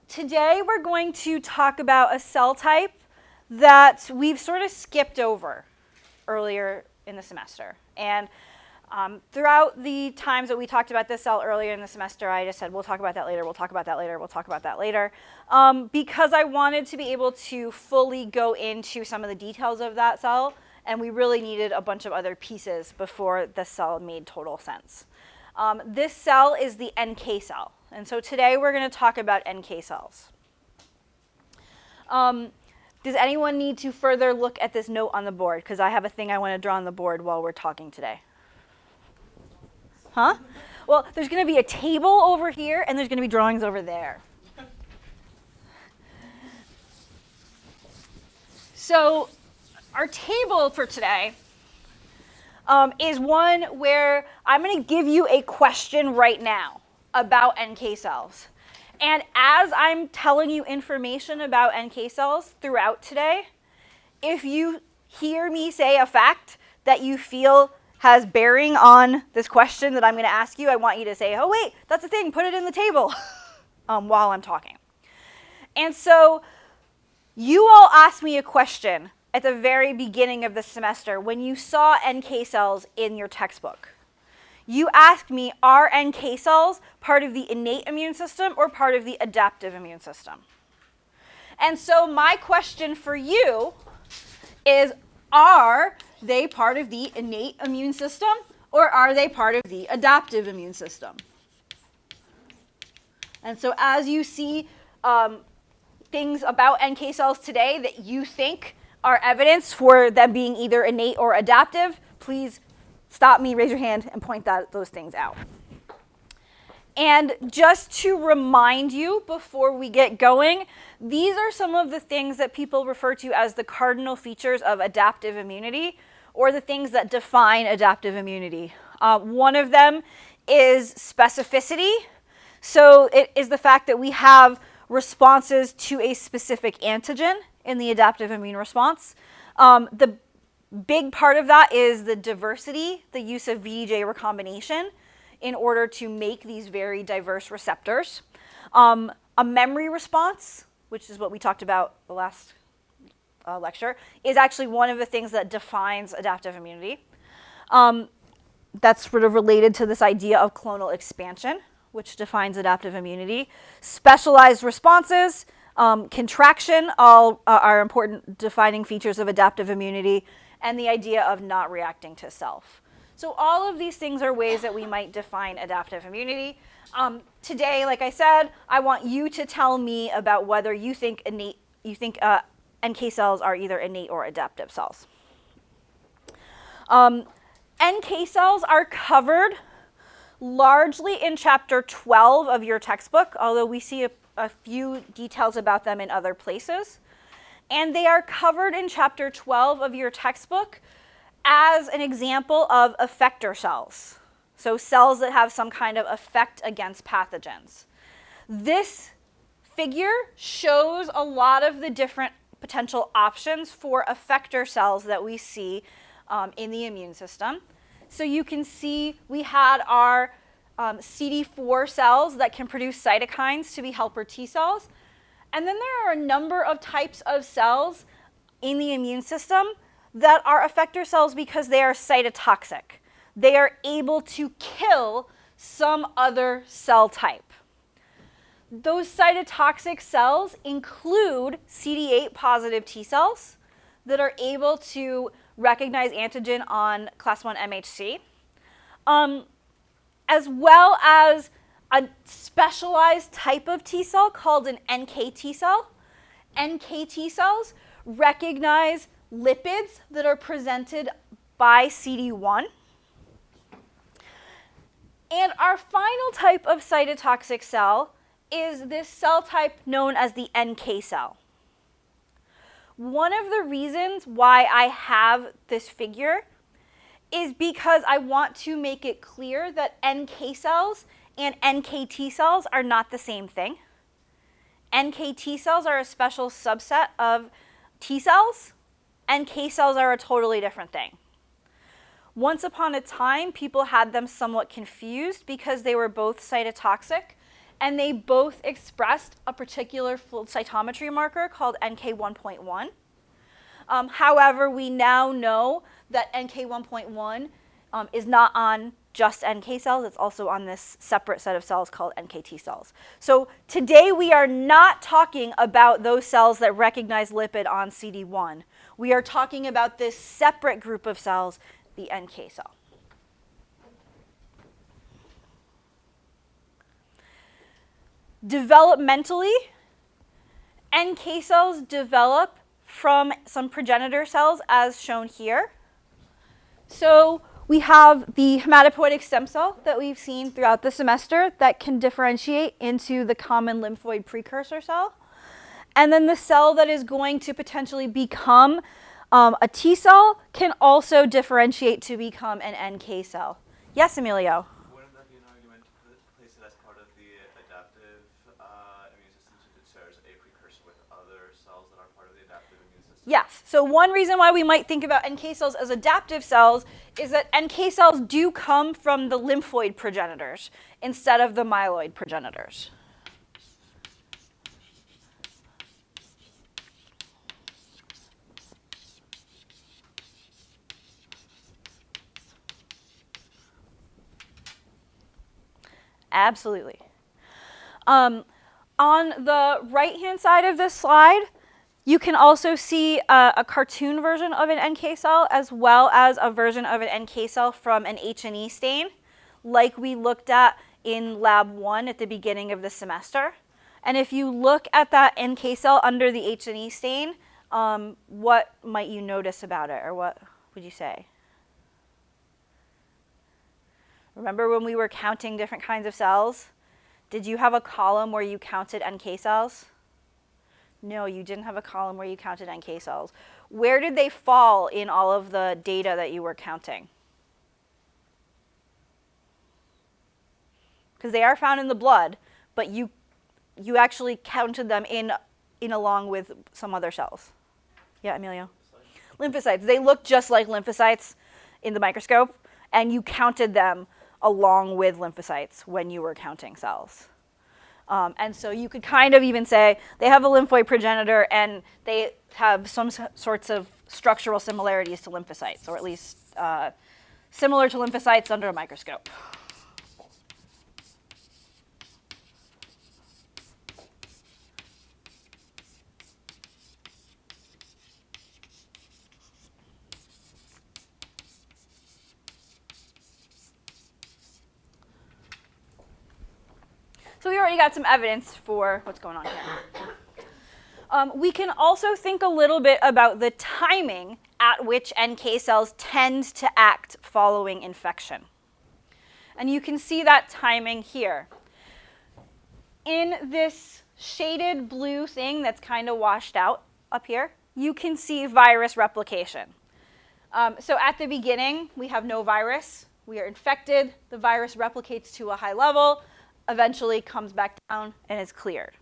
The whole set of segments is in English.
Today we're going to talk about a cell type that we've sort of skipped over earlier in the semester. And throughout the times that we talked about this cell earlier in the semester, I just said, we'll talk about that later, we'll talk about that later, we'll talk about that later, because I wanted to be able to fully go into some of the details of that cell, and we really needed a bunch of other pieces before the cell made total sense. This cell is the NK cell, and so today we're going to talk about NK cells. Does anyone need to further look at this note on the board? Because I have a thing I want to draw on the board while we're talking today. Huh? Well, there's going to be a table over here, and there's going to be drawings over there. So our table for today is one where I'm going to give you a question right now about NK cells. And as I'm telling you information about NK cells throughout today, if you hear me say a fact that you feel has bearing on this question that I'm going to ask you, I want you to say, oh wait, that's a thing, put it in the table while I'm talking. And so you all asked me a question at the very beginning of the semester when you saw NK cells in your textbook. You asked me, are NK cells part of the innate immune system or part of the adaptive immune system? And so my question for you is, are they part of the innate immune system or are they part of the adaptive immune system? And so as you see things about NK cells today that you think are evidence for them being either innate or adaptive, please stop me, raise your hand, and point those things out. And just to remind you before we get going, these are some of the things that people refer to as the cardinal features of adaptive immunity, or the things that define adaptive immunity. One of them is specificity. So it is the fact that we have responses to a specific antigen in the adaptive immune response. The big part of that is the diversity, the use of VDJ recombination in order to make these very diverse receptors. A memory response, which is what we talked about the last lecture, is actually one of the things that defines adaptive immunity. That's sort of related to this idea of clonal expansion, which defines adaptive immunity. Specialized responses, contraction, all are important defining features of adaptive immunity, and the idea of not reacting to self. So all of these things are ways that we might define adaptive immunity. Today, like I said, I want you to tell me about whether you think NK cells are either innate or adaptive cells. NK cells are covered largely in chapter 12 of your textbook, although we see a few details about them in other places. And they are covered in chapter 12 of your textbook as an example of effector cells. So cells that have some kind of effect against pathogens. This figure shows a lot of the different potential options for effector cells that we see in the immune system. So you can see we had our CD4 cells that can produce cytokines to be helper T cells. And then there are a number of types of cells in the immune system that are effector cells because they are cytotoxic. They are able to kill some other cell type. Those cytotoxic cells include CD8 positive T cells that are able to recognize antigen on class 1 MHC, as well as a specialized type of T cell called an NK T cell. NK T cells recognize lipids that are presented by CD1. And our final type of cytotoxic cell is this cell type known as the NK cell. One of the reasons why I have this figure is because I want to make it clear that NK cells and NKT cells are not the same thing. NKT cells are a special subset of T cells. NK cells are a totally different thing. Once upon a time, people had them somewhat confused because they were both cytotoxic and they both expressed a particular flow cytometry marker called NK1.1. However, we now know that NK1.1 is not on just NK cells, it's also on this separate set of cells called NKT cells. So today we are not talking about those cells that recognize lipid on CD1. We are talking about this separate group of cells, the NK cell. Developmentally, NK cells develop from some progenitor cells as shown here. So we have the hematopoietic stem cell that we've seen throughout the semester that can differentiate into the common lymphoid precursor cell. And then the cell that is going to potentially become a T cell can also differentiate to become an NK cell. Yes, Emilio? Wouldn't that be an argument to place it as part of the adaptive immune system since it serves a precursor with other cells that are part of the adaptive immune system? Yes. So one reason why we might think about NK cells as adaptive cells is that NK cells do come from the lymphoid progenitors instead of the myeloid progenitors. Absolutely. On the right-hand side of this slide, you can also see a cartoon version of an NK cell as well as a version of an NK cell from an H&E stain, like we looked at in Lab 1 at the beginning of the semester. And if you look at that NK cell under the H&E stain, what might you notice about it, or what would you say? Remember when we were counting different kinds of cells? Did you have a column where you counted NK cells? No, you didn't have a column where you counted NK cells. Where did they fall in all of the data that you were counting? Because they are found in the blood, but you actually counted them in along with some other cells. Yeah, Emilio? Lymphocytes. They look just like lymphocytes in the microscope, and you counted them along with lymphocytes when you were counting cells. And so you could kind of even say they have a lymphoid progenitor and they have some sorts of structural similarities to lymphocytes, or at least similar to lymphocytes under a microscope. So we already got some evidence for what's going on here. We can also think a little bit about the timing at which NK cells tend to act following infection. And you can see that timing here. In this shaded blue thing that's kind of washed out up here, you can see virus replication. So at the beginning, we have no virus. We are infected. The virus replicates to a high level, eventually comes back down and is cleared.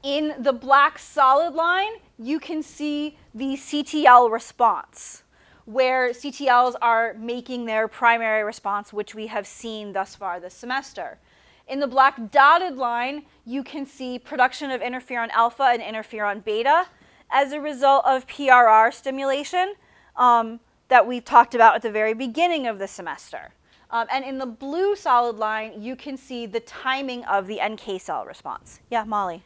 In the black solid line, you can see the CTL response, where CTLs are making their primary response, which we have seen thus far this semester. In the black dotted line, you can see production of interferon alpha and interferon beta as a result of PRR stimulation that we've talked about at the very beginning of the semester. And in the blue solid line, you can see the timing of the NK cell response. Yeah, Molly?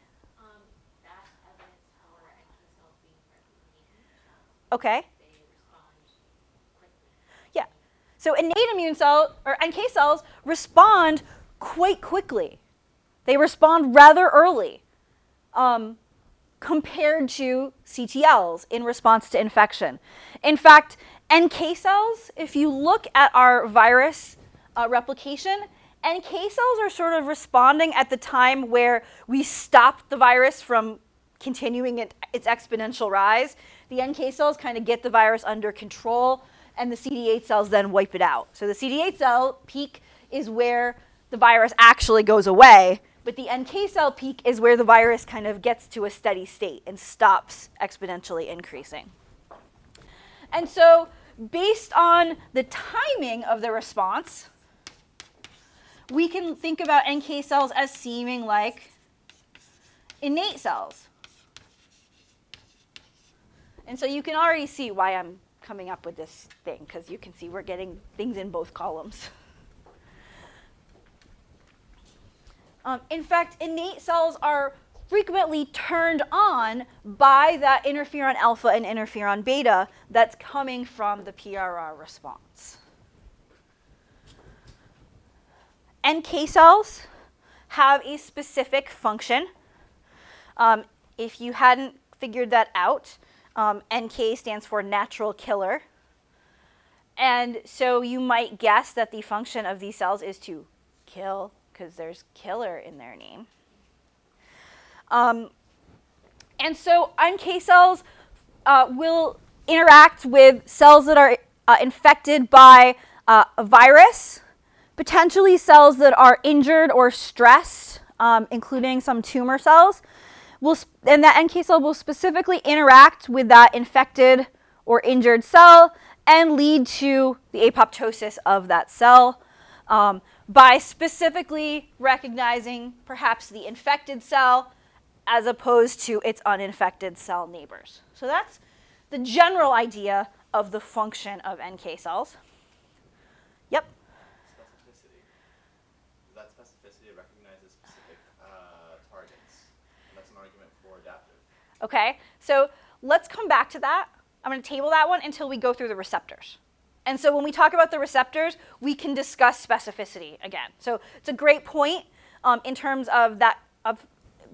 That's evidence for NK cells being replicating. Okay. They respond quickly. Yeah. So innate immune cell, or NK cells, respond quite quickly. They respond rather early compared to CTLs in response to infection. In fact, NK cells, if you look at our virus replication, NK cells are sort of responding at the time where we stop the virus from continuing its exponential rise. The NK cells kind of get the virus under control, and the CD8 cells then wipe it out. So the CD8 cell peak is where the virus actually goes away, but the NK cell peak is where the virus kind of gets to a steady state and stops exponentially increasing. And so based on the timing of the response, we can think about NK cells as seeming like innate cells. And so you can already see why I'm coming up with this thing, because you can see we're getting things in both columns. In fact, innate cells are frequently turned on by that interferon alpha and interferon beta that's coming from the PRR response. NK cells have a specific function. If you hadn't figured that out, NK stands for natural killer. And so you might guess that the function of these cells is to kill, because there's killer in their name. And so NK cells will interact with cells that are infected by a virus, potentially cells that are injured or stressed, including some tumor cells. And that NK cell will specifically interact with that infected or injured cell and lead to the apoptosis of that cell by specifically recognizing perhaps the infected cell as opposed to its uninfected cell neighbors. So that's the general idea of the function of NK cells. Yep? Specificity. Does that specificity recognizes specific targets? And that's an argument for adaptive. Okay, so let's come back to that. I'm going to table that one until we go through the receptors. And so when we talk about the receptors, we can discuss specificity again. So it's a great point in terms of that, of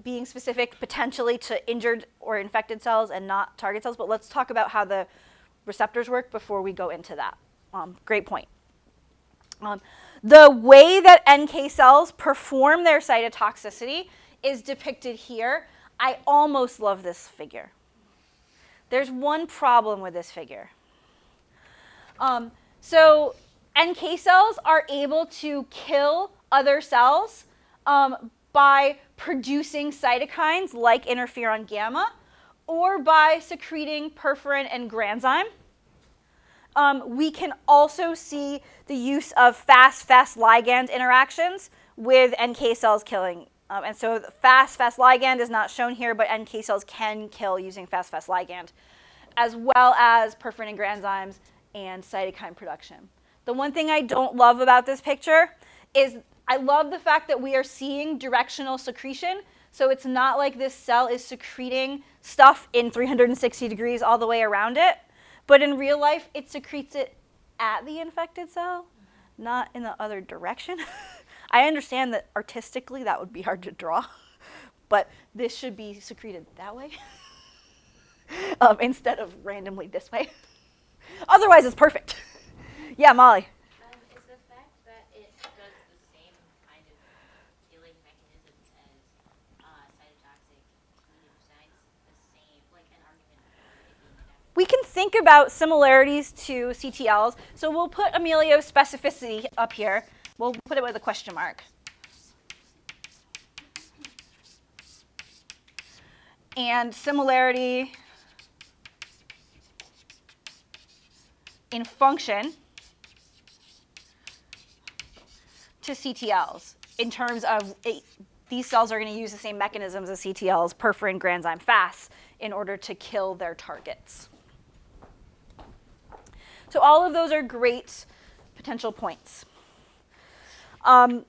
being specific potentially to injured or infected cells and not target cells. But let's talk about how the receptors work before we go into that. Great point. The way that NK cells perform their cytotoxicity is depicted here. I almost love this figure. There's one problem with this figure. So NK cells are able to kill other cells by producing cytokines like interferon gamma or by secreting perforin and granzyme. We can also see the use of fast ligand interactions with NK cells killing. And so fast ligand is not shown here, but NK cells can kill using fast ligand, as well as perforin and granzymes and cytokine production. The one thing I don't love about this picture is I love the fact that we are seeing directional secretion. So it's not like this cell is secreting stuff in 360 degrees all the way around it. But in real life, it secretes it at the infected cell, not in the other direction. I understand that artistically that would be hard to draw, but this should be secreted that way instead of randomly this way. Otherwise, it's perfect. Yeah, Molly. Is the fact that it does the same kind of killing mechanisms as cytotoxic pseudocytes the same, like an argument for it being adaptive? We can think about similarities to CTLs. So we'll put Emilio's specificity up here. We'll put it with a question mark. And similarity in function to CTLs in terms of these cells are going to use the same mechanisms as CTLs, perforin, granzyme, FAS, in order to kill their targets. So all of those are great potential points. But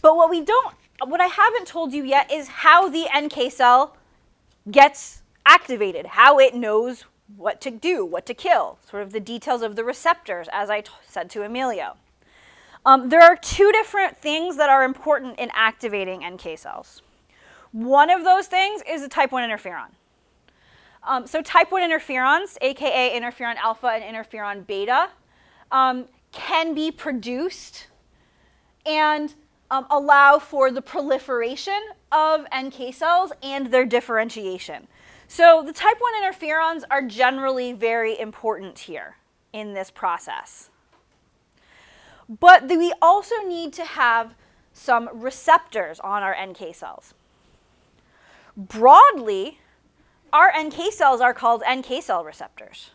what I haven't told you yet is how the NK cell gets activated, how it knows what to do, what to kill, sort of the details of the receptors, as I said to Emilio. There are two different things that are important in activating NK cells. One of those things is a type 1 interferon. So type 1 interferons, aka interferon alpha and interferon beta, can be produced and allow for the proliferation of NK cells and their differentiation. So the type 1 interferons are generally very important here in this process. But we also need to have some receptors on our NK cells. Broadly, our NK cells are called NK cell receptors.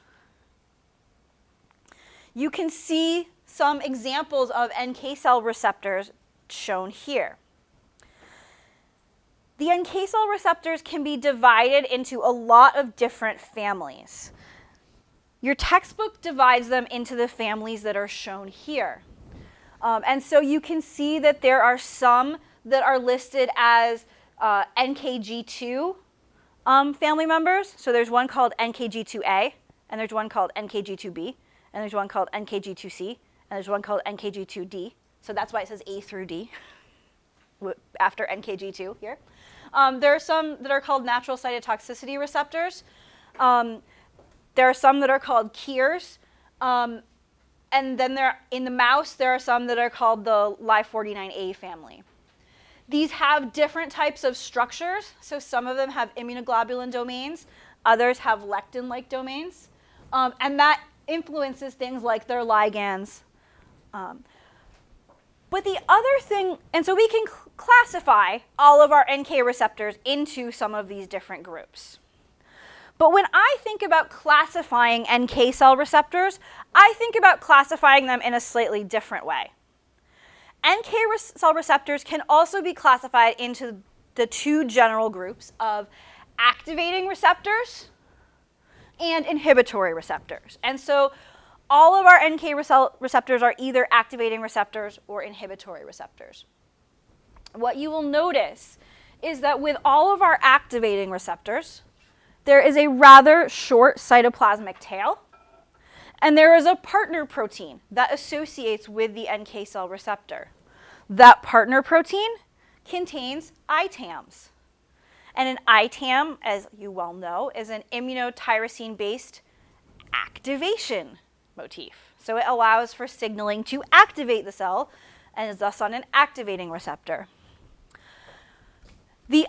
You can see some examples of NK cell receptors shown here. The NK cell receptors can be divided into a lot of different families. Your textbook divides them into the families that are shown here. And so you can see that there are some that are listed as NKG2 family members. So there's one called NKG2A, and there's one called NKG2B, and there's one called NKG2C, and there's one called NKG2D. So that's why it says A through D after NKG2 here. There are some that are called natural cytotoxicity receptors. There are some that are called KIRs. And then in the mouse, there are some that are called the Li49A family. These have different types of structures. So some of them have immunoglobulin domains. Others have lectin-like domains. And that influences things like their ligands. But the other thing, and so we can classify all of our NK receptors into some of these different groups. But when I think about classifying NK cell receptors, I think about classifying them in a slightly different way. NK cell receptors can also be classified into the two general groups of activating receptors and inhibitory receptors. And so all of our NK receptors are either activating receptors or inhibitory receptors. What you will notice is that with all of our activating receptors, there is a rather short cytoplasmic tail, and there is a partner protein that associates with the NK cell receptor. That partner protein contains ITAMs. And an ITAM, as you well know, is an immunotyrosine-based activation motif. So it allows for signaling to activate the cell and is thus on an activating receptor. The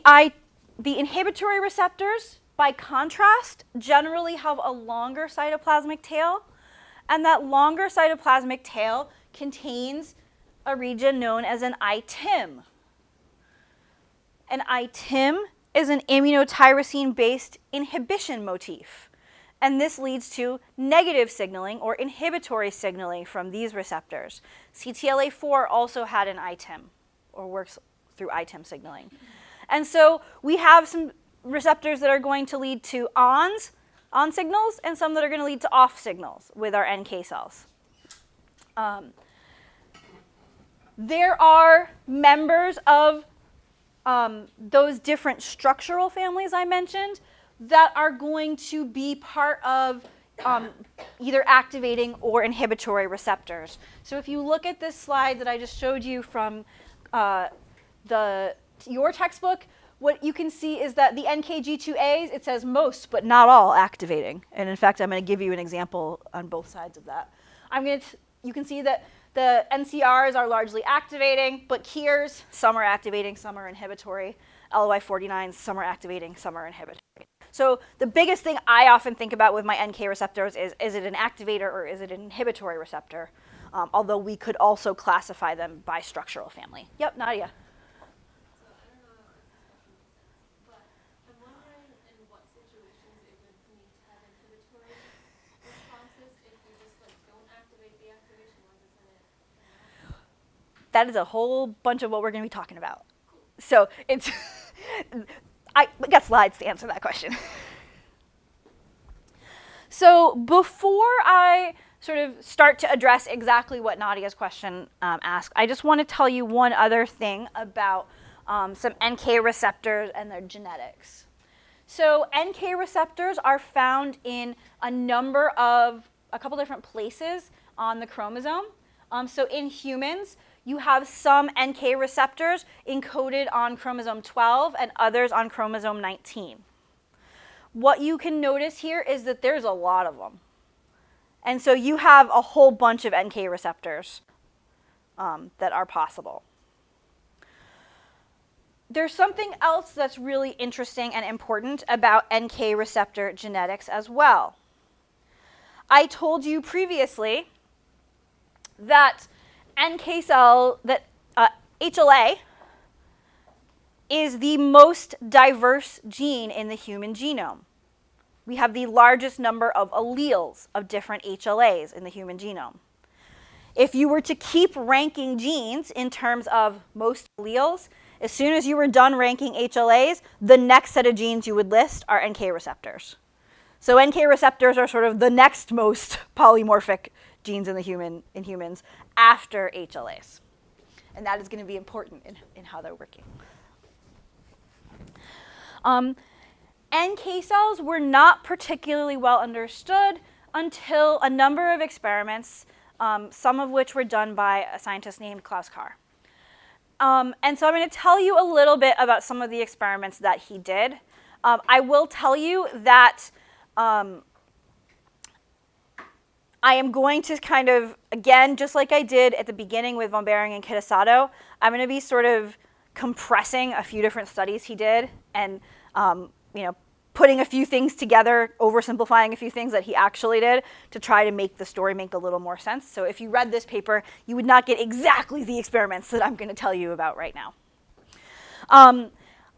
inhibitory receptors, by contrast, generally have a longer cytoplasmic tail, and that longer cytoplasmic tail contains a region known as an ITIM. An ITIM is an immunotyrosine-based inhibition motif, and this leads to negative signaling or inhibitory signaling from these receptors. CTLA-4 also had an ITIM, or works through ITIM signaling. And so we have some receptors that are going to lead to on signals and some that are going to lead to off signals with our NK cells. There are members of those different structural families I mentioned that are going to be part of either activating or inhibitory receptors. So if you look at this slide that I just showed you from your textbook, what you can see is that the NKG2As, it says most, but not all activating. And in fact, I'm going to give you an example on both sides of that. You can see that the NCRs are largely activating, but KIRs, some are activating, some are inhibitory. LY49s, some are activating, some are inhibitory. So the biggest thing I often think about with my NK receptors is it an activator or is it an inhibitory receptor? Although we could also classify them by structural family. Yep, Nadia. That is a whole bunch of what we're going to be talking about. So it's, I got slides to answer that question. So before I sort of start to address exactly what Nadia's question asked, I just want to tell you one other thing about some NK receptors and their genetics. So NK receptors are found in a couple different places on the chromosome. So in humans, you have some NK receptors encoded on chromosome 12 and others on chromosome 19. What you can notice here is that there's a lot of them. And so you have a whole bunch of NK receptors that are possible. There's something else that's really interesting and important about NK receptor genetics as well. I told you previously that HLA is the most diverse gene in the human genome. We have the largest number of alleles of different HLAs in the human genome. if you were to keep ranking genes in terms of most alleles, as soon as you were done ranking HLAs, the next set of genes you would list are NK receptors. So NK receptors are sort of the next most polymorphic genes in humans after HLAs. And that is going to be important in how they're working. NK cells were not particularly well understood until a number of experiments, some of which were done by a scientist named Klaus Carr. And so I'm going to tell you a little bit about some of the experiments that he did. I will tell you that I am going to kind of, again, just like I did at the beginning with von Behring and Kitasato, I'm going to be sort of compressing a few different studies he did and putting a few things together, oversimplifying a few things that he actually did to try to make the story make a little more sense. So if you read this paper, you would not get exactly the experiments that I'm going to tell you about right now.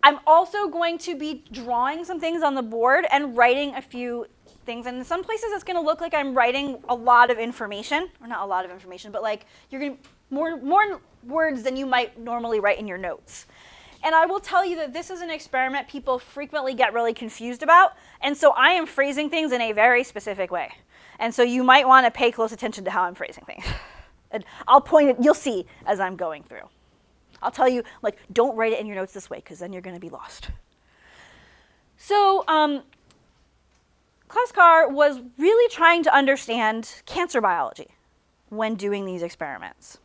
I'm also going to be drawing some things on the board and writing a few things. And in some places, it's going to look like I'm writing a lot of information, or not a lot of information, but like you're going to more words than you might normally write in your notes. And I will tell you that this is an experiment people frequently get really confused about. And so I am phrasing things in a very specific way. And so you might want to pay close attention to how I'm phrasing things. And I'll point it, you'll see as I'm going through. I'll tell you, like, don't write it in your notes this way, because then you're going to be lost. So Klaus Carr was really trying to understand cancer biology when doing these experiments.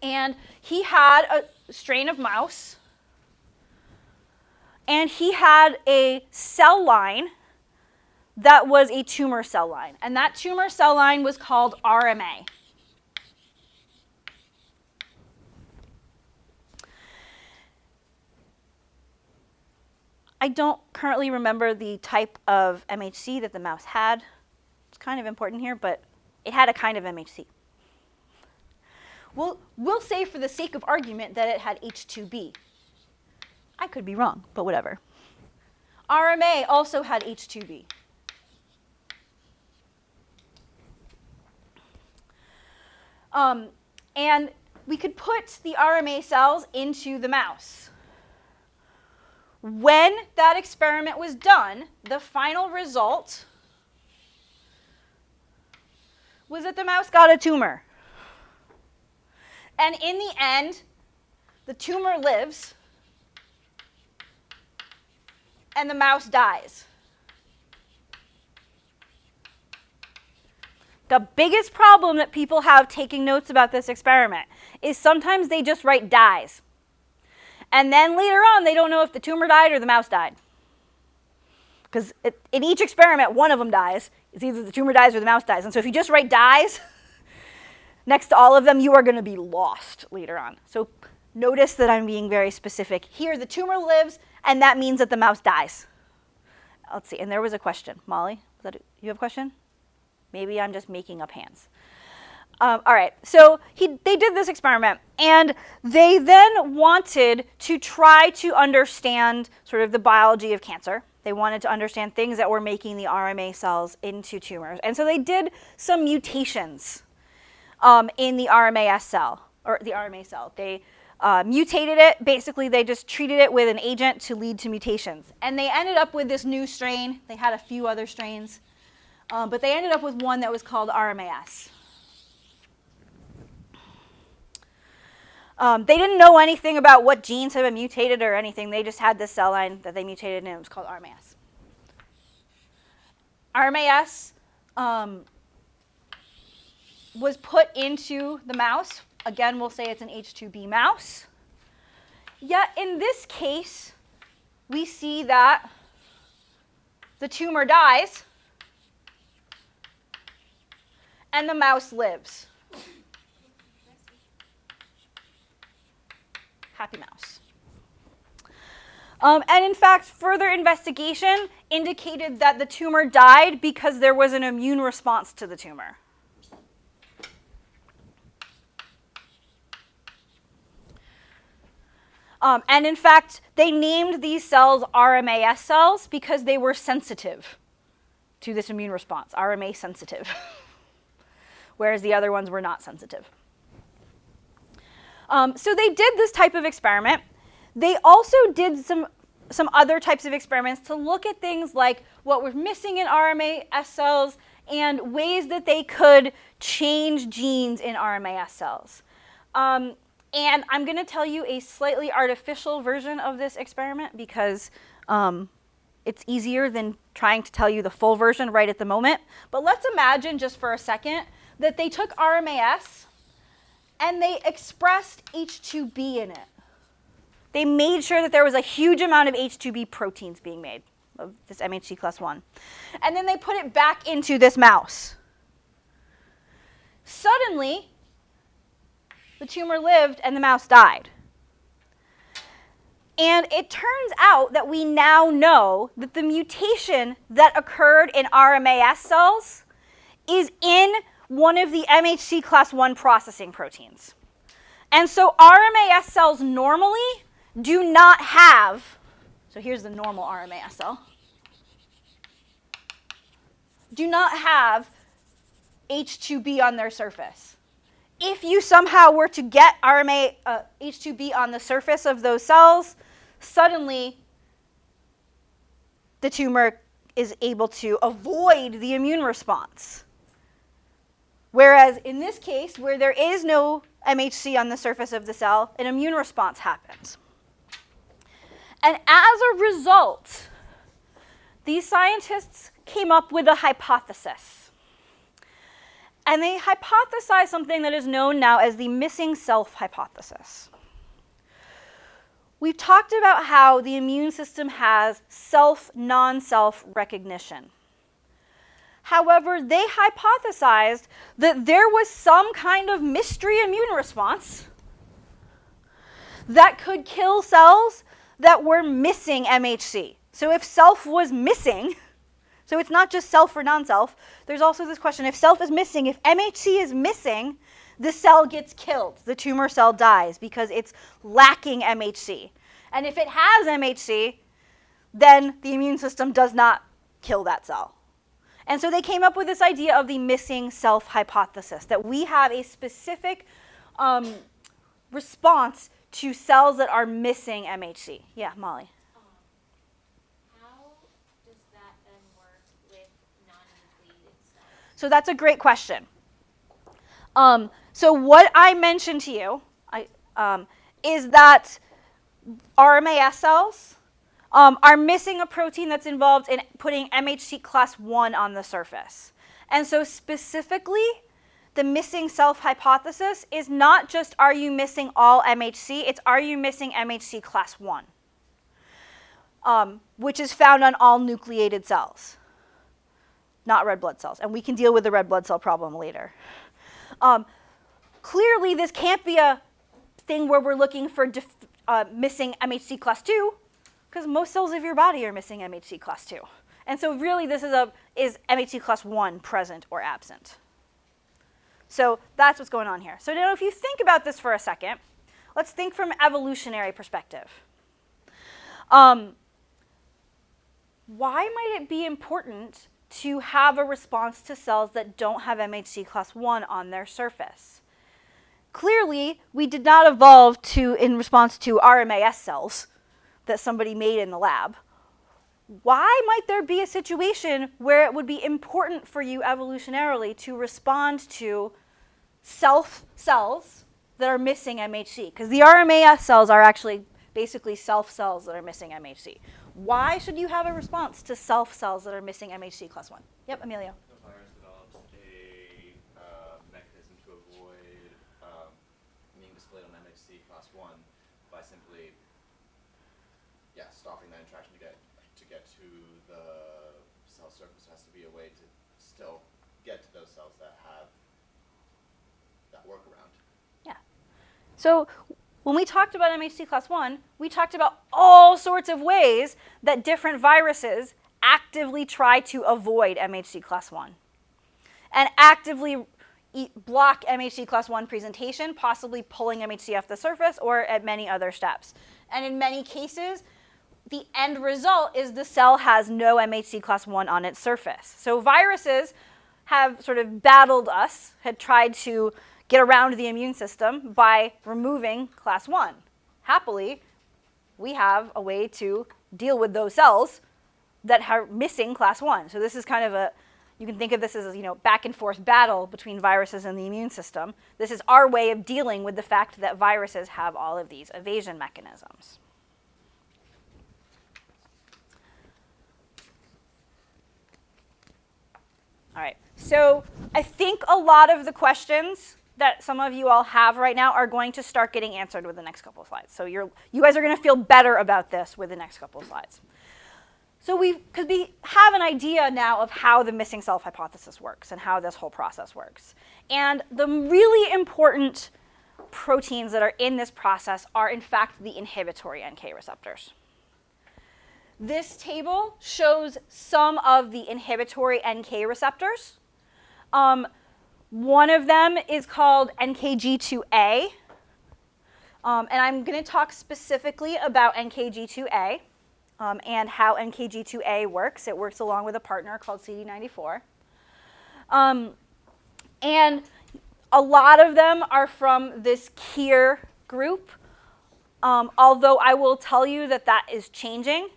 And he had a strain of mouse, and he had a cell line that was a tumor cell line. And that tumor cell line was called RMA. I don't currently remember the type of MHC that the mouse had. It's kind of important here, but it had a kind of MHC. We'll say for the sake of argument that it had H2B. I could be wrong, but whatever. RMA also had H2B. And we could put the RMA cells into the mouse. When that experiment was done, the final result was that the mouse got a tumor. And in the end, the tumor lives, and the mouse dies. The biggest problem that people have taking notes about this experiment is sometimes they just write dies. And then later on, they don't know if the tumor died or the mouse died. Because in each experiment, one of them dies. It's either the tumor dies or the mouse dies. And so if you just write dies next to all of them, you are going to be lost later on. So notice that I'm being very specific. Here, the tumor lives, and that means that the mouse dies. Let's see, and there was a question. Molly, you have a question? Maybe I'm just making up hands. All right, so they did this experiment, and they then wanted to try to understand sort of the biology of cancer. They wanted to understand things that were making the RMA cells into tumors. And so they did some mutations in the RMAS cell, or the RMA cell. They mutated it. Basically, they just treated it with an agent to lead to mutations. And they ended up with this new strain. They had a few other strains, but they ended up with one that was called RMAS. They didn't know anything about what genes had been mutated or anything. They just had this cell line that they mutated, and it was called RMAS. RMAS was put into the mouse. Again, we'll say it's an H2B mouse. Yet in this case, we see that the tumor dies, and the mouse lives. Happy mouse. And in fact, further investigation indicated that the tumor died because there was an immune response to the tumor. And in fact, they named these cells RMAS cells because they were sensitive to this immune response, RMA sensitive. whereas the other ones were not sensitive. So they did this type of experiment. They also did some other types of experiments to look at things like what was missing in RMAS cells and ways that they could change genes in RMAS cells. And I'm going to tell you a slightly artificial version of this experiment because it's easier than trying to tell you the full version right at the moment. But let's imagine just for a second that they took RMAS and they expressed H2B in it. They made sure that there was a huge amount of H2B proteins being made of this MHC class 1. And then they put it back into this mouse. Suddenly, the tumor lived and the mouse died. And it turns out that we now know that the mutation that occurred in RMAS cells is in one of the MHC class 1 processing proteins. And so RMAS cells normally do not have, so here's the normal RMAS cell, do not have H2B on their surface. If you somehow were to get H2B on the surface of those cells, suddenly the tumor is able to avoid the immune response. Whereas in this case, where there is no MHC on the surface of the cell, an immune response happens. And as a result, these scientists came up with a hypothesis. And they hypothesized something that is known now as the missing self hypothesis. We've talked about how the immune system has self, non-self recognition. However, they hypothesized that there was some kind of mystery immune response that could kill cells that were missing MHC. So if self was missing, so it's not just self or non-self, there's also this question, if self is missing, if MHC is missing, the cell gets killed. The tumor cell dies because it's lacking MHC. And if it has MHC, then the immune system does not kill that cell. And so they came up with this idea of the missing self hypothesis, that we have a specific response to cells that are missing MHC. Yeah, Molly. How does that then work with non-nucleated cells? So that's a great question. So what I mentioned to you is that RMAS cells are missing a protein that's involved in putting MHC class 1 on the surface. And so specifically, the missing self hypothesis is not just are you missing all MHC, it's are you missing MHC class 1, which is found on all nucleated cells, not red blood cells. And we can deal with the red blood cell problem later. Clearly, this can't be a thing where we're looking for missing MHC class 2, because most cells of your body are missing MHC class 2. And so really this is MHC class 1 present or absent? So that's what's going on here. So now if you think about this for a second, let's think from an evolutionary perspective. Why might it be important to have a response to cells that don't have MHC class 1 on their surface? Clearly, we did not evolve in response to RMAS cells that somebody made in the lab. Why might there be a situation where it would be important for you evolutionarily to respond to self cells that are missing MHC? Because the RMAS cells are actually basically self cells that are missing MHC. Why should you have a response to self cells that are missing MHC class 1? Yep, Emilio. The virus develops a mechanism to avoid being displayed on MHC class 1 by simply stopping that interaction to get to the cell surface. There has to be a way to still get to those cells that have that workaround. Yeah. So when we talked about MHC class 1, we talked about all sorts of ways that different viruses actively try to avoid MHC class 1 and actively block MHC class 1 presentation, possibly pulling MHC off the surface or at many other steps. And in many cases, the end result is the cell has no MHC class 1 on its surface. So viruses have sort of battled us, had tried to get around the immune system by removing class 1. Happily, we have a way to deal with those cells that are missing class 1. So this is kind of you can think of this as a back and forth battle between viruses and the immune system. This is our way of dealing with the fact that viruses have all of these evasion mechanisms. All right, so I think a lot of the questions that some of you all have right now are going to start getting answered with the next couple of slides. So you guys are going to feel better about this with the next couple of slides. So because we have an idea now of how the missing self hypothesis works and how this whole process works. And the really important proteins that are in this process are, in fact, the inhibitory NK receptors. This table shows some of the inhibitory NK receptors. One of them is called NKG2A. And I'm going to talk specifically about NKG2A and how NKG2A works. It works along with a partner called CD94. And a lot of them are from this KIR group, although I will tell you that that is changing.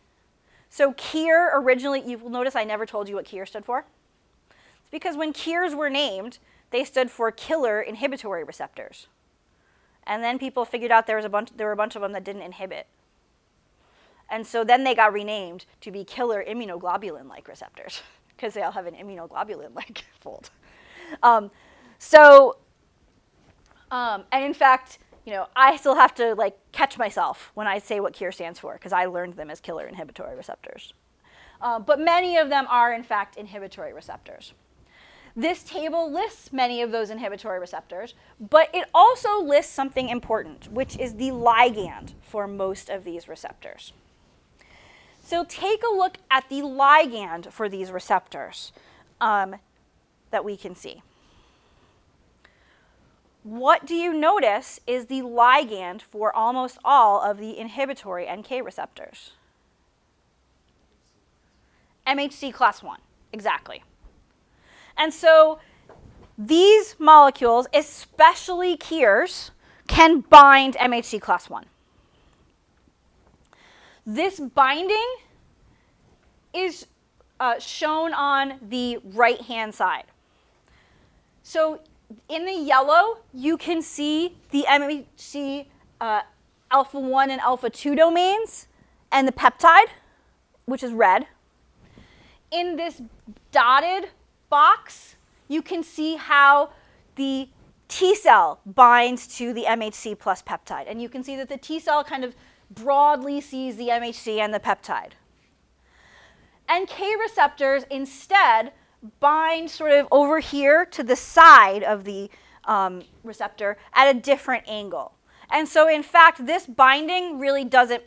So KIR originally, you will notice I never told you what KIR stood for. It's because when KIRs were named, they stood for killer inhibitory receptors. And then people figured out there were a bunch of them that didn't inhibit. And so then they got renamed to be killer immunoglobulin-like receptors, because they all have an immunoglobulin-like fold. And in fact, I still have to catch myself when I say what KIR stands for, because I learned them as killer inhibitory receptors. But many of them are, in fact, inhibitory receptors. This table lists many of those inhibitory receptors, but it also lists something important, which is the ligand for most of these receptors. So take a look at the ligand for these receptors that we can see. What do you notice is the ligand for almost all of the inhibitory NK receptors? MHC class 1, exactly. And so these molecules, especially KIRs, can bind MHC class 1. This binding is shown on the right-hand side. So in the yellow, you can see the MHC alpha 1 and alpha 2 domains and the peptide, which is red. In this dotted box, you can see how the T cell binds to the MHC plus peptide. And you can see that the T cell kind of broadly sees the MHC and the peptide. NK receptors instead bind sort of over here to the side of the receptor at a different angle. And so in fact, this binding really doesn't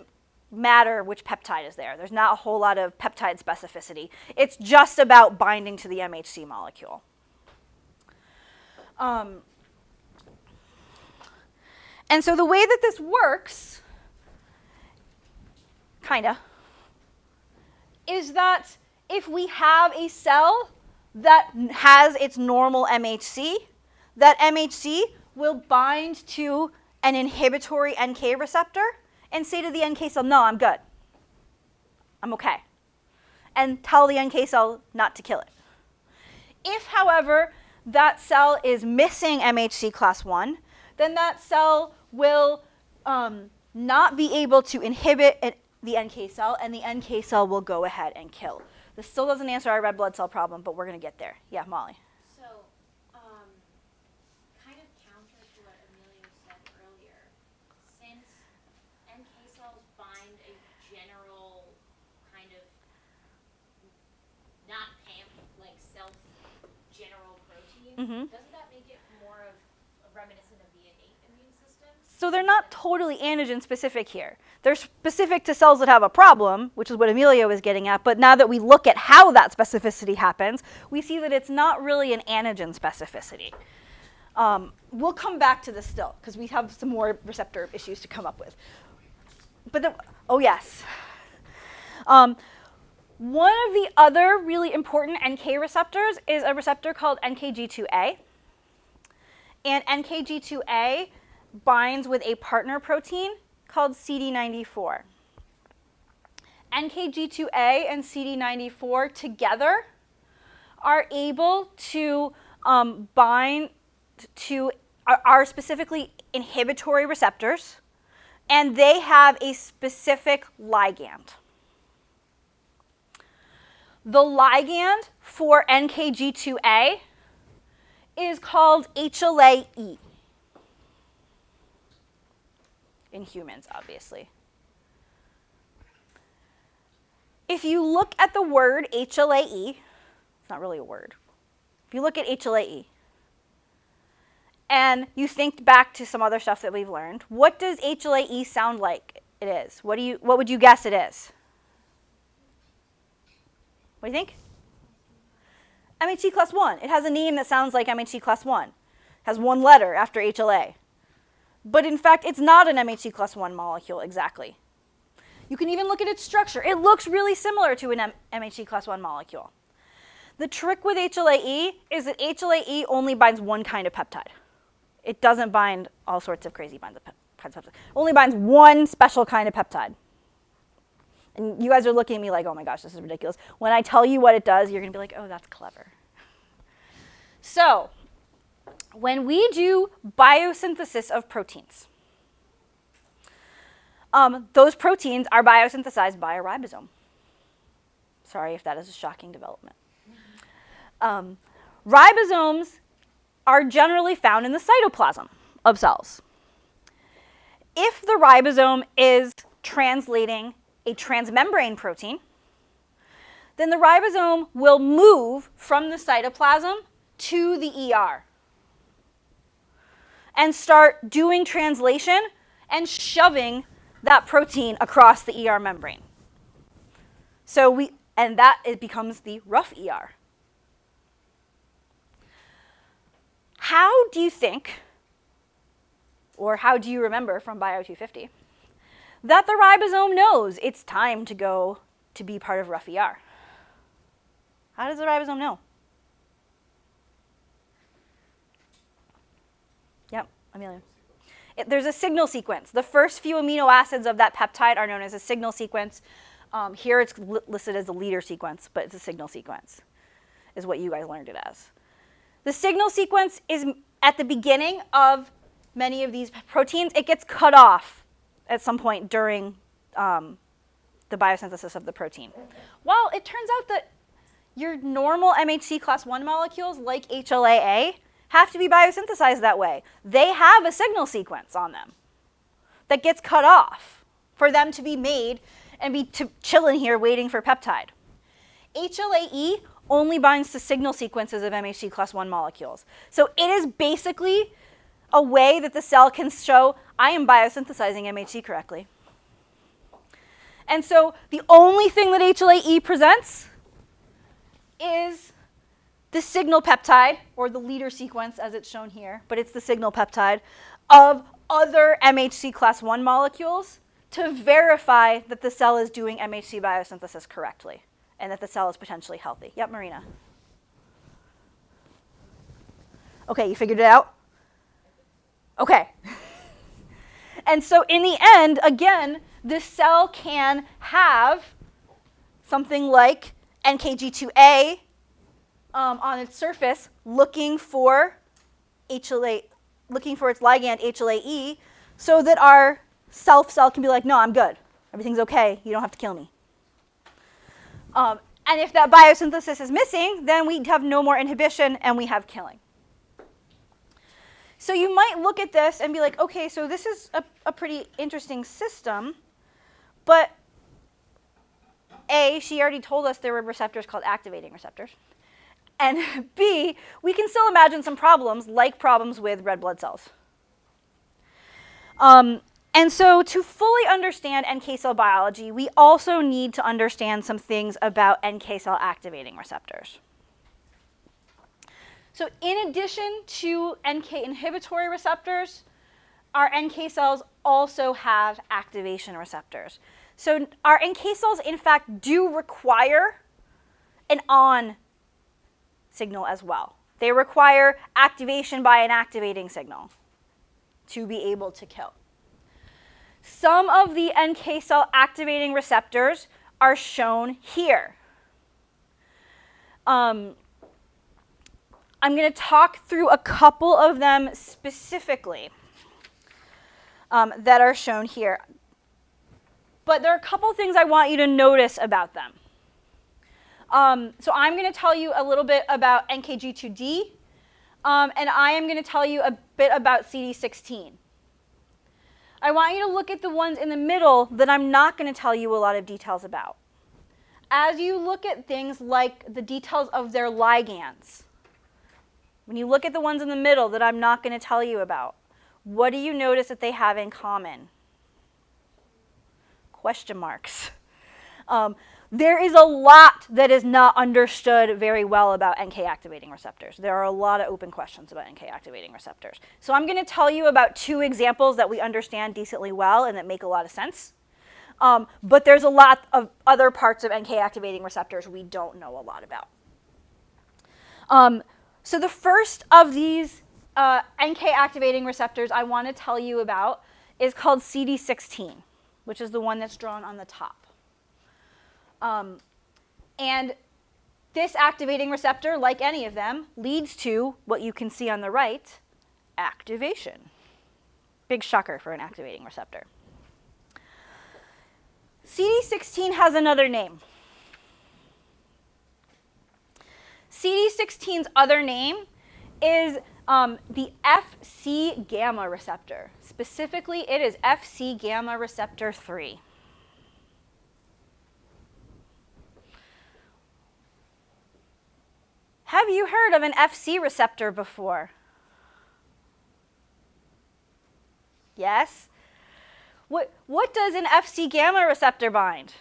matter which peptide is there. There's not a whole lot of peptide specificity. It's just about binding to the MHC molecule. And so the way that this works, is that if we have a cell that has its normal MHC, that MHC will bind to an inhibitory NK receptor and say to the NK cell, no, I'm good. I'm okay. And tell the NK cell not to kill it. If, however, that cell is missing MHC class 1, then that cell will not be able to inhibit the NK cell, and the NK cell will go ahead and kill. This still doesn't answer our red blood cell problem, but we're going to get there. Yeah, Molly. So, kind of counter to what Emilio said earlier, since NK cells bind a general kind of not self-general protein, doesn't that make it more of reminiscent of the innate immune system? So they're not totally antigen specific here. They're specific to cells that have a problem, which is what Emilio is getting at, but now that we look at how that specificity happens, we see that it's not really an antigen specificity. We'll come back to this still, because we have some more receptor issues to come up with. But oh yes. One of the other really important NK receptors is a receptor called NKG2A. And NKG2A binds with a partner protein called CD94. NKG2A and CD94 together are able to bind to, are specifically inhibitory receptors, and they have a specific ligand. The ligand for NKG2A is called HLA-E. In humans, obviously. If you look at the word HLA-E, it's not really a word. If you look at HLA-E, and you think back to some other stuff that we've learned, what does HLA-E sound like it is? What would you guess it is? What do you think? MHC class 1. It has a name that sounds like MHC class 1. It has one letter after HLA. But in fact, it's not an MHC class 1 molecule exactly. You can even look at its structure. It looks really similar to an MHC class 1 molecule. The trick with HLA-E is that HLA-E only binds one kind of peptide. It doesn't bind all sorts of crazy kinds of peptides. It only binds one special kind of peptide. And you guys are looking at me like, oh my gosh, this is ridiculous. When I tell you what it does, you're going to be like, oh, that's clever. So, when we do biosynthesis of proteins, those proteins are biosynthesized by a ribosome. Sorry if that is a shocking development. Ribosomes are generally found in the cytoplasm of cells. If the ribosome is translating a transmembrane protein, then the ribosome will move from the cytoplasm to the ER and start doing translation and shoving that protein across the ER membrane. And it becomes the rough ER. How do you think, or how do you remember from Bio 250, that the ribosome knows it's time to go to be part of rough ER? How does the ribosome know? Yep, Amelia. There's a signal sequence. The first few amino acids of that peptide are known as a signal sequence. Here it's listed as a leader sequence, but it's a signal sequence, is what you guys learned it as. The signal sequence is at the beginning of many of these proteins. It gets cut off at some point during the biosynthesis of the protein. Well, it turns out that your normal MHC class 1 molecules, like HLA-A, have to be biosynthesized that way. They have a signal sequence on them that gets cut off for them to be made and be chilling here waiting for peptide. HLA-E only binds to signal sequences of MHC class 1 molecules. So it is basically a way that the cell can show, I am biosynthesizing MHC correctly. And so the only thing that HLA-E presents is the signal peptide, or the leader sequence as it's shown here, but it's the signal peptide of other MHC class 1 molecules to verify that the cell is doing MHC biosynthesis correctly and that the cell is potentially healthy. Yep, Marina. Okay, you figured it out? Okay. And so in the end, again, the cell can have something like NKG2A on its surface looking for HLA, looking for its ligand HLA-E, so that our self cell can be like, no, I'm good. Everything's okay. You don't have to kill me. And if that biosynthesis is missing, then we have no more inhibition and we have killing. So you might look at this and be like, okay, so this is a pretty interesting system, but A, she already told us there were receptors called activating receptors. And B, we can still imagine some problems, like problems with red blood cells. And so to fully understand NK cell biology, we also need to understand some things about NK cell activating receptors. So in addition to NK inhibitory receptors, our NK cells also have activation receptors. So our NK cells, in fact, do require an on signal as well. They require activation by an activating signal to be able to kill. Some of the NK cell activating receptors are shown here. I'm going to talk through a couple of them specifically that are shown here. But there are a couple things I want you to notice about them. So I'm going to tell you a little bit about NKG2D, and I am going to tell you a bit about CD16. I want you to look at the ones in the middle that I'm not going to tell you a lot of details about. As you look at things like the details of their ligands, when you look at the ones in the middle that I'm not going to tell you about, what do you notice that they have in common? Question marks. There is a lot that is not understood very well about NK activating receptors. There are a lot of open questions about NK activating receptors. So I'm going to tell you about 2 examples that we understand decently well and that make a lot of sense. But there's a lot of other parts of NK activating receptors we don't know a lot about. So the first of these NK activating receptors I want to tell you about is called CD16, which is the one that's drawn on the top. And this activating receptor, like any of them, leads to what you can see on the right, activation. Big shocker for an activating receptor. CD16 has another name. CD16's other name is the Fc gamma receptor. Specifically, it is Fc gamma receptor 3. Have you heard of an Fc receptor before? Yes? What does an Fc gamma receptor bind?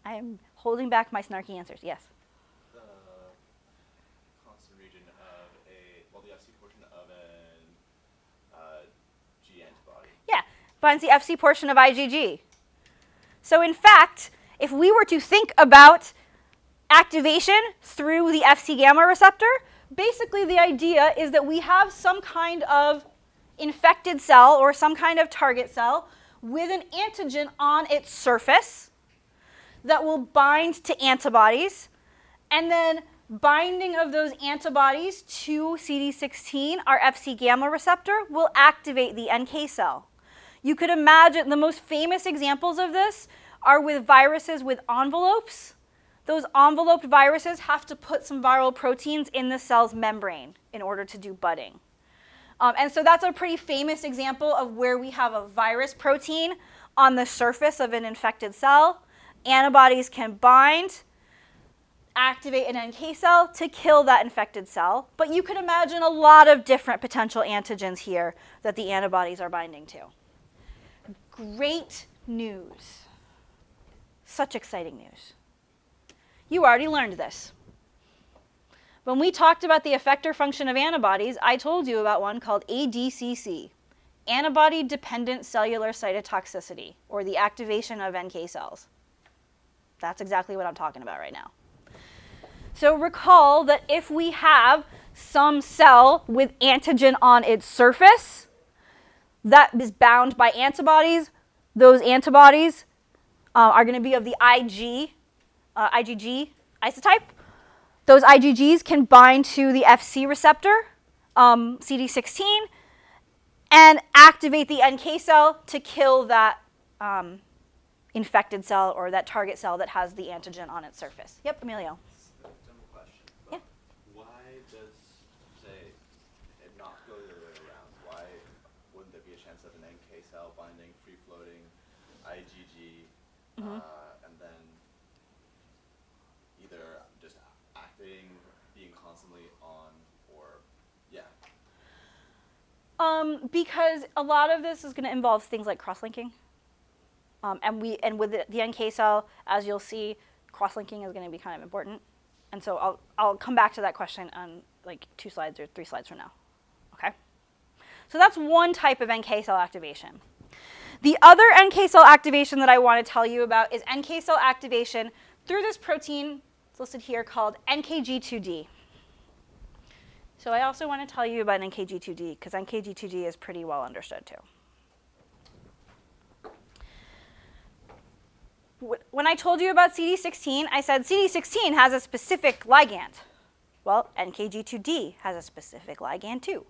I am holding back my snarky answers. Yes? The constant region of the Fc portion of an G antibody. Yeah, binds the Fc portion of IgG. So in fact, if we were to think about activation through the Fc gamma receptor, basically the idea is that we have some kind of infected cell or some kind of target cell with an antigen on its surface that will bind to antibodies, and then binding of those antibodies to CD16, our Fc gamma receptor, will activate the NK cell. You could imagine the most famous examples of this are with viruses with envelopes. Those enveloped viruses have to put some viral proteins in the cell's membrane in order to do budding. And so that's a pretty famous example of where we have a virus protein on the surface of an infected cell. Antibodies can bind, activate an NK cell to kill that infected cell. But you could imagine a lot of different potential antigens here that the antibodies are binding to. Great news. Such exciting news. You already learned this. When we talked about the effector function of antibodies, I told you about one called ADCC, antibody-dependent cellular cytotoxicity, or the activation of NK cells. That's exactly what I'm talking about right now. So recall that if we have some cell with antigen on its surface that is bound by antibodies, those antibodies are going to be of the IgG isotype. Those IgGs can bind to the Fc receptor, CD16, and activate the NK cell to kill that infected cell or that target cell that has the antigen on its surface. Yep, Emilio. Dumb question. Yeah. Why does, say, it not go the other way around? Why wouldn't there be a chance of an NK cell binding free-floating IgG and then either just acting, being constantly on, or, yeah. Because a lot of this is going to involve things like cross-linking. And with the NK cell, as you'll see, cross-linking is going to be kind of important. And so I'll come back to that question on like 2 slides or 3 slides from now. Okay? So that's one type of NK cell activation. The other NK cell activation that I want to tell you about is NK cell activation through this protein, it's listed here, called NKG2D. So I also want to tell you about NKG2D because NKG2D is pretty well understood too. When I told you about CD16, I said CD16 has a specific ligand. Well, NKG2D has a specific ligand too.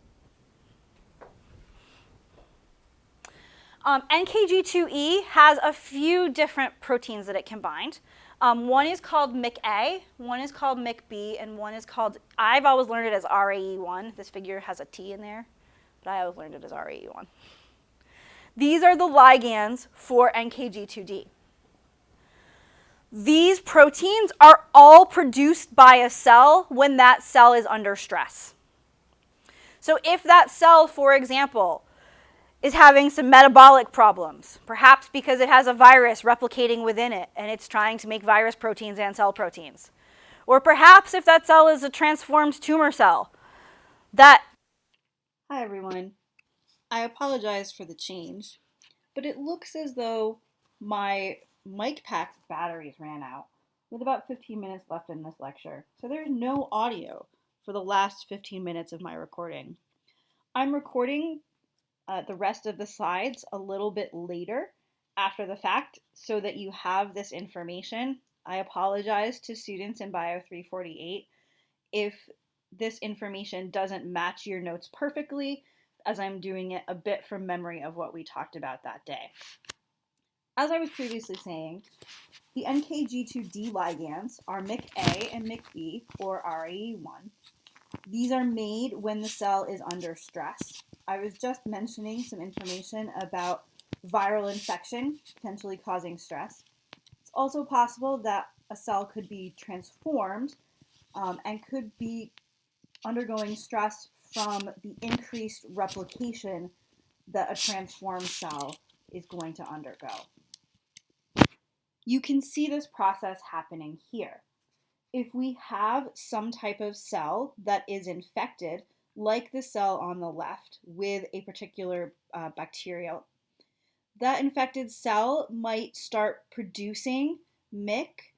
NKG2E has a few different proteins that it can bind. One is called MIC-A, one is called MIC-B, and one is called, I've always learned it as RAE1. This figure has a T in there, but I always learned it as RAE1. These are the ligands for NKG2D. These proteins are all produced by a cell when that cell is under stress. So if that cell, for example, is having some metabolic problems, perhaps because it has a virus replicating within it and it's trying to make virus proteins and cell proteins. Or perhaps if that cell is a transformed tumor cell, that... Hi everyone. I apologize for the change, but it looks as though my mic pack's batteries ran out with about 15 minutes left in this lecture, so there's no audio for the last 15 minutes of my recording. I'm recording the rest of the slides a little bit later after the fact so that you have this information. I apologize to students in Bio 348 if this information doesn't match your notes perfectly, as I'm doing it a bit from memory of what we talked about that day. As I was previously saying, the NKG2D ligands are MIC-A and MIC-B, or RAE1. These are made when the cell is under stress. I was just mentioning some information about viral infection potentially causing stress. It's also possible that a cell could be transformed and could be undergoing stress from the increased replication that a transformed cell is going to undergo. You can see this process happening here. If we have some type of cell that is infected, like the cell on the left, with a particular bacterial, that infected cell might start producing MIC,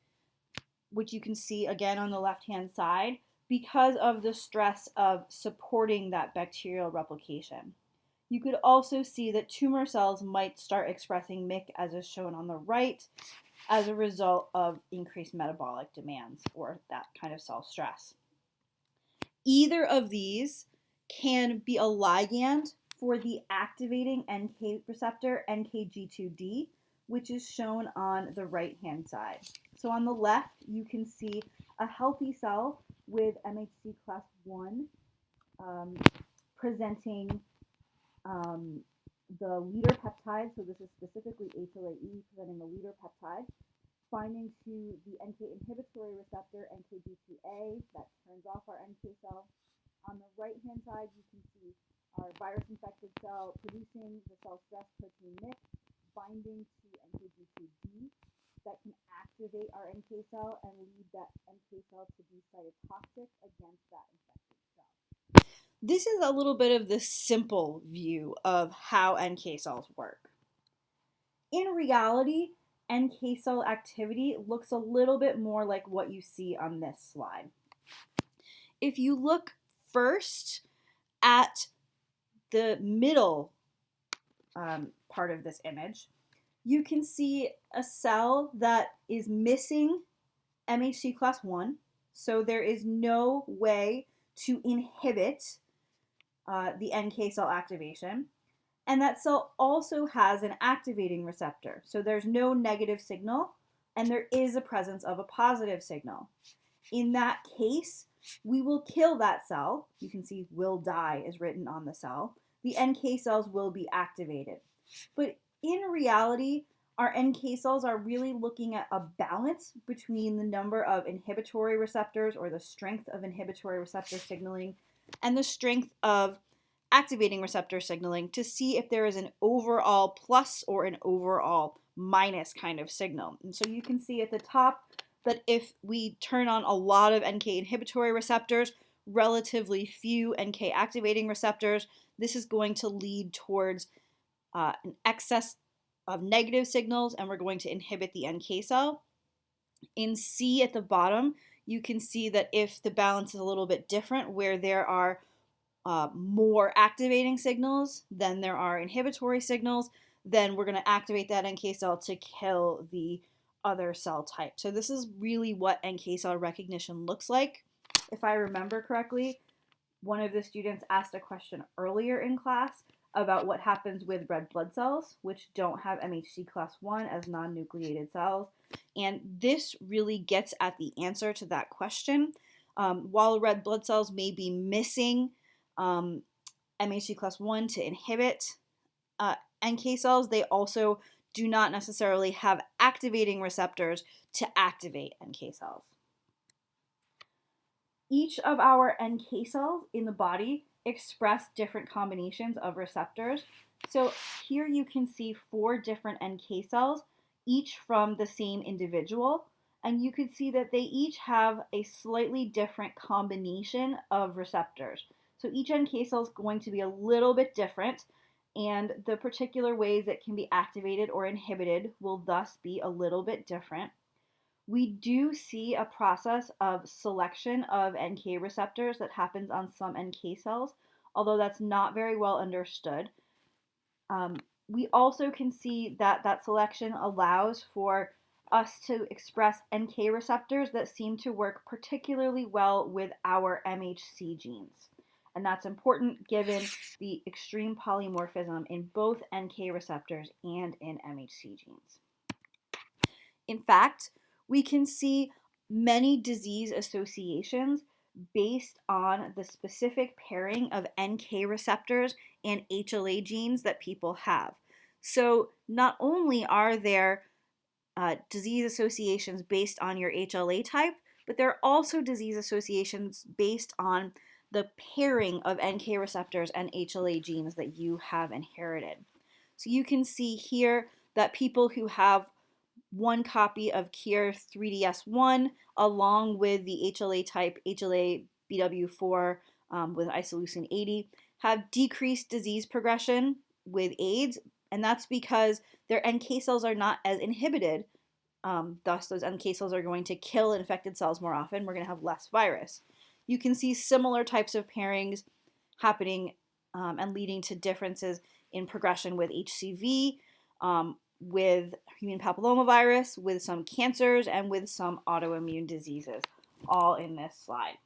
which you can see again on the left-hand side, because of the stress of supporting that bacterial replication. You could also see that tumor cells might start expressing MIC, as is shown on the right, as a result of increased metabolic demands or that kind of cell stress. Either of these can be a ligand for the activating NK receptor, NKG2D, which is shown on the right-hand side. So on the left, you can see a healthy cell with MHC class 1 presenting the leader peptide, so this is specifically HLA-E presenting the leader peptide, binding to the NK inhibitory receptor, NKB2A, that turns off our NK cell. On the right-hand side, you can see our virus-infected cell producing the cell stress protein MIC, binding to NKG2D, that can activate our NK cell and lead that NK cell to be cytotoxic against that infected cell. This is a little bit of the simple view of how NK cells work. In reality, NK cell activity looks a little bit more like what you see on this slide. If you look first at the middle part of this image, you can see a cell that is missing MHC class 1, so there is no way to inhibit the NK cell activation. And that cell also has an activating receptor. So there's no negative signal, and there is a presence of a positive signal. In that case, we will kill that cell. You can see will die is written on the cell. The NK cells will be activated. But in reality, our NK cells are really looking at a balance between the number of inhibitory receptors, or the strength of inhibitory receptor signaling, and the strength of activating receptor signaling, to see if there is an overall plus or an overall minus kind of signal. And so you can see at the top, that if we turn on a lot of NK inhibitory receptors, relatively few NK activating receptors, this is going to lead towards an excess of negative signals, and we're going to inhibit the NK cell. In C at the bottom, you can see that if the balance is a little bit different, where there are more activating signals than there are inhibitory signals, then we're going to activate that NK cell to kill the other cell type. So this is really what NK cell recognition looks like. If I remember correctly, one of the students asked a question earlier in class about what happens with red blood cells, which don't have MHC class 1 as non-nucleated cells. And this really gets at the answer to that question. While red blood cells may be missing MHC class 1 to inhibit NK cells, they also do not necessarily have activating receptors to activate NK cells. Each of our NK cells in the body express different combinations of receptors. So here you can see 4 different NK cells, each from the same individual, and you can see that they each have a slightly different combination of receptors. So each NK cell is going to be a little bit different, and the particular ways it can be activated or inhibited will thus be a little bit different. We do see a process of selection of NK receptors that happens on some NK cells, although that's not very well understood. We also can see that that selection allows for us to express NK receptors that seem to work particularly well with our MHC genes. And that's important given the extreme polymorphism in both NK receptors and in MHC genes. In fact, we can see many disease associations based on the specific pairing of NK receptors and HLA genes that people have. So not only are there disease associations based on your HLA type, but there are also disease associations based on the pairing of NK receptors and HLA genes that you have inherited. So you can see here that people who have one copy of KIR3DS1 along with the HLA type HLA-BW4 with isoleucine 80 have decreased disease progression with AIDS, and that's because their NK cells are not as inhibited. Thus, those NK cells are going to kill infected cells more often. We're going to have less virus. You can see similar types of pairings happening and leading to differences in progression with HCV, with human papillomavirus, with some cancers, and with some autoimmune diseases, all in this slide.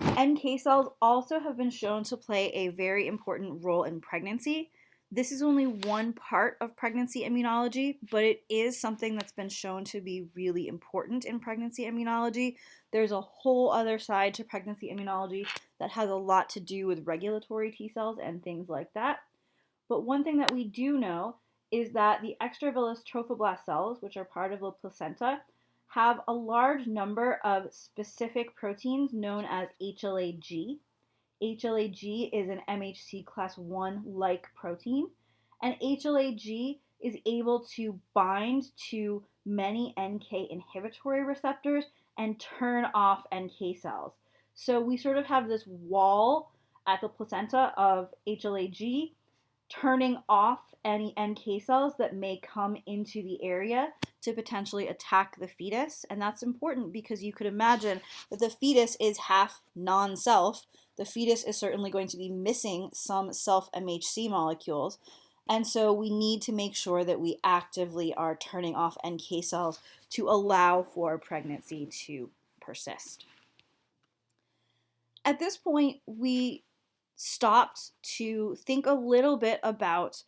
NK cells also have been shown to play a very important role in pregnancy. This is only one part of pregnancy immunology, but it is something that's been shown to be really important in pregnancy immunology. There's a whole other side to pregnancy immunology that has a lot to do with regulatory T cells and things like that. But one thing that we do know is that the extravillous trophoblast cells, which are part of the placenta, have a large number of specific proteins known as HLA-G. HLA-G is an MHC class 1 like protein, and HLA-G is able to bind to many NK inhibitory receptors and turn off NK cells. So we sort of have this wall at the placenta of HLA-G turning off any NK cells that may come into the area to potentially attack the fetus. And that's important because you could imagine that the fetus is half non-self. The fetus is certainly going to be missing some self-MHC molecules. And so we need to make sure that we actively are turning off NK cells to allow for pregnancy to persist. At this point, we stopped to think a little bit about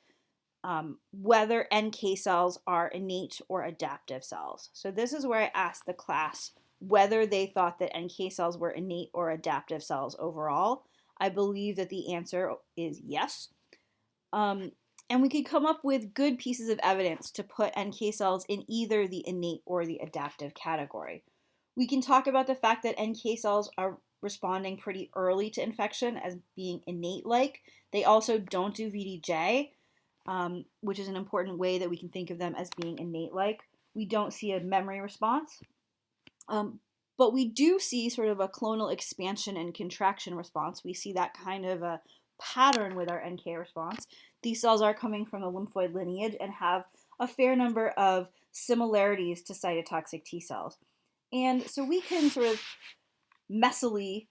whether NK cells are innate or adaptive cells. So this is where I asked the class whether they thought that NK cells were innate or adaptive cells overall. I believe that the answer is yes. And we could come up with good pieces of evidence to put NK cells in either the innate or the adaptive category. We can talk about the fact that NK cells are responding pretty early to infection as being innate-like. They also don't do VDJ, which is an important way that we can think of them as being innate-like. We don't see a memory response. But we do see sort of a clonal expansion and contraction response. We see that kind of a pattern with our NK response. These cells are coming from a lymphoid lineage and have a fair number of similarities to cytotoxic T cells. And so we can sort of messily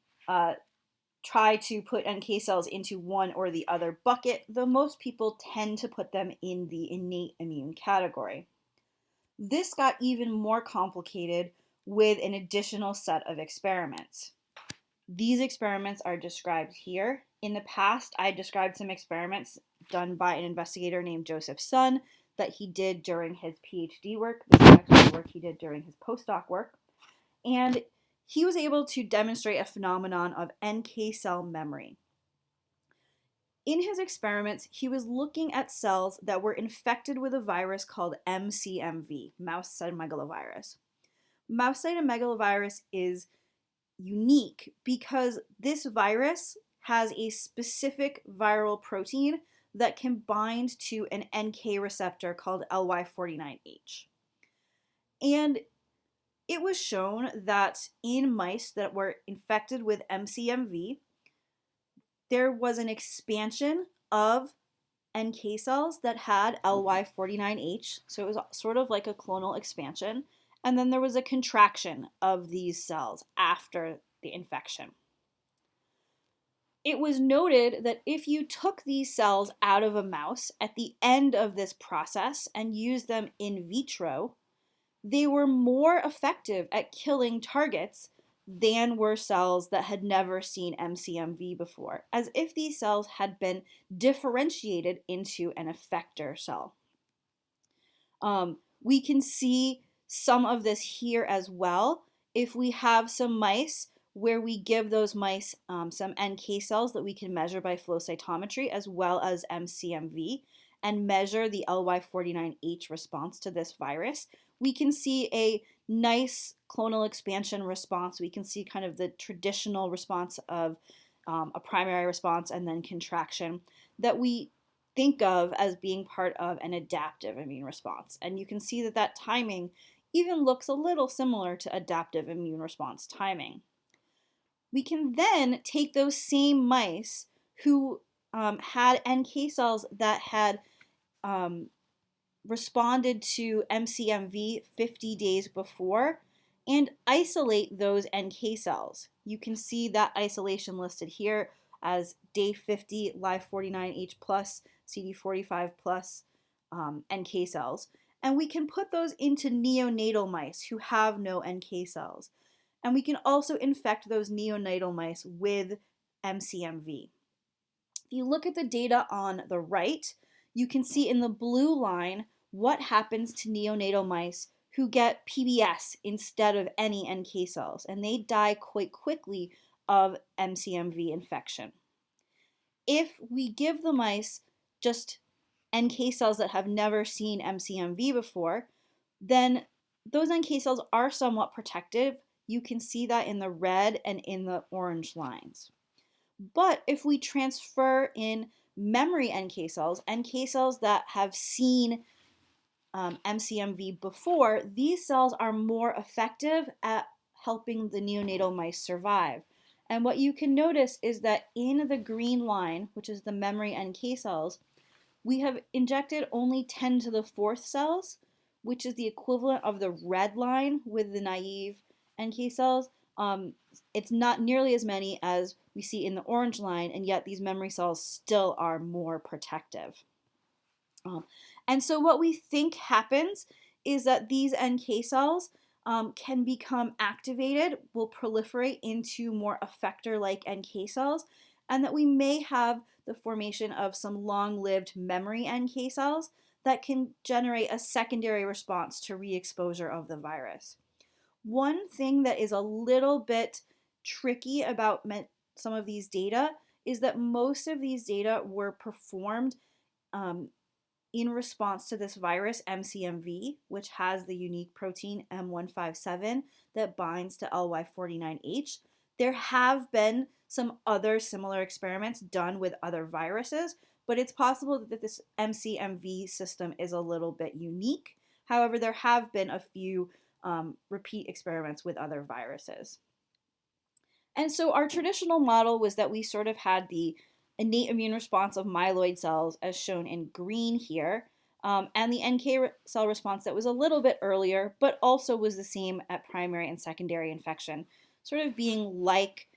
try to put NK cells into one or the other bucket, though most people tend to put them in the innate immune category. This got even more complicated with an additional set of experiments. These experiments are described here. In the past, I described some experiments done by an investigator named Joseph Sun that he did during his PhD work. This is actually work he did during his postdoc work. And he was able to demonstrate a phenomenon of NK cell memory. In his experiments, he was looking at cells that were infected with a virus called MCMV, mouse cytomegalovirus. Mouse cytomegalovirus is unique because this virus has a specific viral protein that can bind to an NK receptor called LY49H. And it was shown that in mice that were infected with MCMV, there was an expansion of NK cells that had LY49H, so it was sort of like a clonal expansion, and then there was a contraction of these cells after the infection. It was noted that if you took these cells out of a mouse at the end of this process and used them in vitro, they were more effective at killing targets than were cells that had never seen MCMV before, as if these cells had been differentiated into an effector cell. We can see some of this here as well. If we have some mice where we give those mice some NK cells that we can measure by flow cytometry as well as MCMV and measure the LY49H response to this virus, we can see a nice clonal expansion response. We can see kind of the traditional response of a primary response and then contraction that we think of as being part of an adaptive immune response. And you can see that that timing even looks a little similar to adaptive immune response timing. We can then take those same mice who had NK cells that had responded to MCMV 50 days before and isolate those NK cells. You can see that isolation listed here as day 50 Li49H plus CD45 plus NK cells. And we can put those into neonatal mice who have no NK cells. And we can also infect those neonatal mice with MCMV. If you look at the data on the right, you can see in the blue line what happens to neonatal mice who get PBS instead of any NK cells, and they die quite quickly of MCMV infection. If we give the mice just NK cells that have never seen MCMV before, then those NK cells are somewhat protective. You can see that in the red and in the orange lines. But if we transfer in memory NK cells that have seen MCMV before, these cells are more effective at helping the neonatal mice survive. And what you can notice is that in the green line, which is the memory NK cells, we have injected only 10 to the 4th cells, which is the equivalent of the red line with the naive NK cells. It's not nearly as many as we see in the orange line, and yet these memory cells still are more protective. And so what we think happens is that these NK cells can become activated, will proliferate into more effector-like NK cells, and that we may have the formation of some long-lived memory NK cells that can generate a secondary response to re-exposure of the virus. One thing that is a little bit tricky about some of these data is that most of these data were performed in response to this virus, MCMV, which has the unique protein M157 that binds to LY49H. There have been some other similar experiments done with other viruses, but it's possible that this MCMV system is a little bit unique. However, there have been a few repeat experiments with other viruses. And so our traditional model was that we sort of had the innate immune response of myeloid cells, as shown in green here, and the NK cell response that was a little bit earlier, but also was the same at primary and secondary infection, sort of being like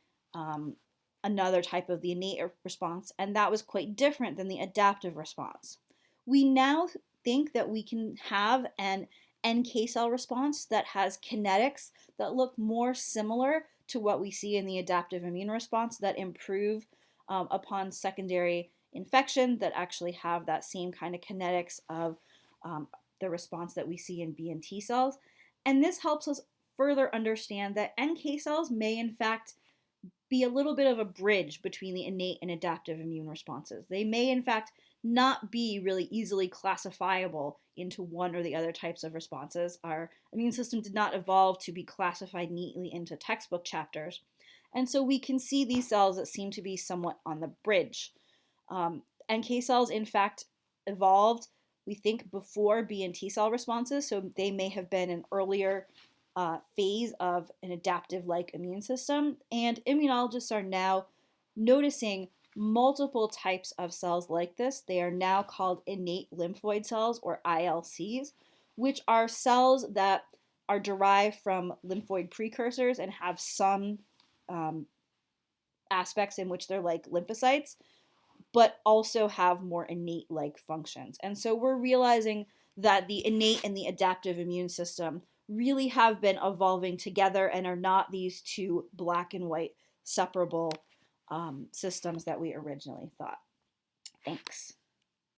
another type of the innate response, and that was quite different than the adaptive response. We now think that we can have an NK cell response that has kinetics that look more similar to what we see in the adaptive immune response, that improve upon secondary infection, that actually have that same kind of kinetics of the response that we see in B and T cells. And this helps us further understand that NK cells may in fact be a little bit of a bridge between the innate and adaptive immune responses. They may in fact not be really easily classifiable into one or the other types of responses. Our immune system did not evolve to be classified neatly into textbook chapters. And so we can see these cells that seem to be somewhat on the bridge. NK cells, in fact, evolved, we think, before B and T cell responses, so they may have been an earlier phase of an adaptive-like immune system. And immunologists are now noticing multiple types of cells like this. They are now called innate lymphoid cells, or ILCs, which are cells that are derived from lymphoid precursors and have some aspects in which they're like lymphocytes, but also have more innate-like functions. And so we're realizing that the innate and the adaptive immune system really have been evolving together and are not these two black and white separable systems that we originally thought. Thanks.